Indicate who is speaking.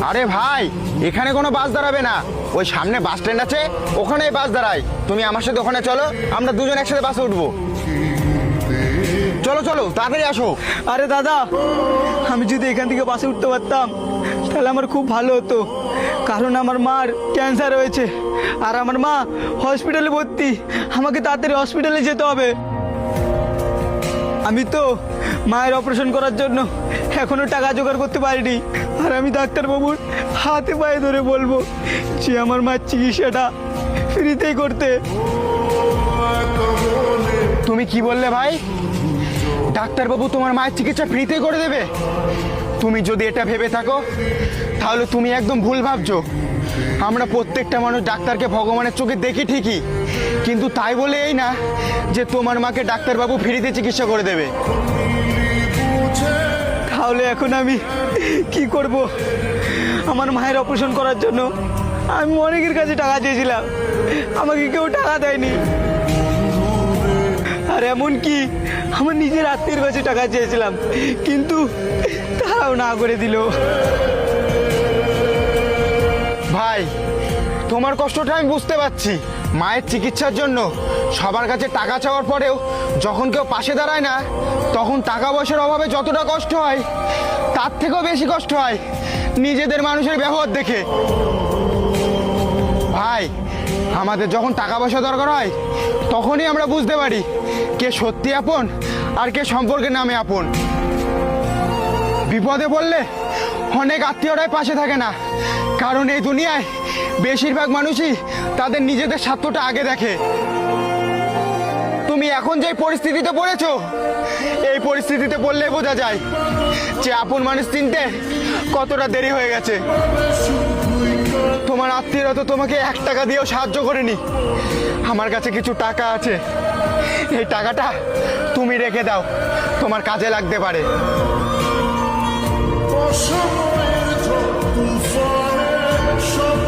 Speaker 1: আরে ভাই, এখানে কোনো বাস দাঁড়াবে না, ওই সামনে বাস স্ট্যান্ড আছে, ওখানেই বাস দাঁড়ায়। তুমি আমার সাথে ওখানে চলো, আমরা দুজন একসাথে বাসে উঠবো। চলো চলো, তাড়াতাড়ি আসো।
Speaker 2: আরে দাদা, আমি যদি এখান থেকে বাসে উঠতে পারতাম তাহলে আমার খুব ভালো হতো, কারণ আমার মার ক্যান্সার হয়েছে আর আমার মা হসপিটালে ভর্তি। আমাকে তাড়াতাড়ি হসপিটালে যেতে হবে। আমি তো মায়ের অপারেশন করার জন্য এখনো টাকা জোগাড় করতে পারিনি, আর আমি ডাক্তারবাবুর হাতে পায়ে ধরে বলবো যে আমার মায়ের চিকিৎসাটা ফ্রিতেই করতে।
Speaker 1: তুমি কি বললে ভাই? ডাক্তারবাবু তোমার মায়ের চিকিৎসা ফ্রিতে করে দেবে? তুমি যদি এটা ভেবে থাকো তাহলে তুমি একদম ভুল ভাবছো। আমরা প্রত্যেকটা মানুষ ডাক্তারকে ভগবানের চোখে দেখি ঠিকই, কিন্তু তাই বলে এই না যে তোমার মাকে ডাক্তারবাবু ফ্রিতে চিকিৎসা করে দেবে।
Speaker 2: তাহলে এখন আমি কি করব? আমার মায়ের অপারেশন করার জন্য আমি অনেকের কাছে টাকা চেয়েছিলাম, আমাকে কেউ টাকা দেয়নি। আর এমনকি আমার নিজের আত্মীয়ের কাছে টাকা চেয়েছিলাম, কিন্তু তারাও না করে দিল।
Speaker 1: ভাই, তোমার কষ্টটা আমি বুঝতে পারছি। মায়ের চিকিৎসার জন্য সবার কাছে টাকা চাওয়ার পরেও যখন কেউ পাশে দাঁড়ায় না, তখন টাকা পয়সার অভাবে যতটা কষ্ট হয় তার থেকেও বেশি কষ্ট হয় নিজেদের মানুষের ব্যবহার দেখে। ভাই, আমাদের যখন টাকা পয়সা দরকার হয় তখনই আমরা বুঝতে পারি কে সত্যি আপন আর কে সম্পর্কের নামে আপন। বিপদে পড়লে অনেক আত্মীয়রাই পাশে থাকে না, কারণ এই দুনিয়ায় বেশিরভাগ মানুষই তাদের নিজেদের স্বার্থটা আগে দেখে। তুমি এখন যে পরিস্থিতিতে পড়েছো, এই পরিস্থিতিতে পড়লে বোঝা যায় যে আপন মানুষ চিনতে কতটা দেরি হয়ে গেছে। তোমার আত্মীয়রা তো তোমাকে 1 টাকা দিয়েও সাহায্য করেনি। আমার কাছে কিছু টাকা আছে, এই টাকাটা তুমি রেখে দাও, তোমার কাজে লাগতে পারে।
Speaker 3: অসময়ের ঝড় তুফানে সব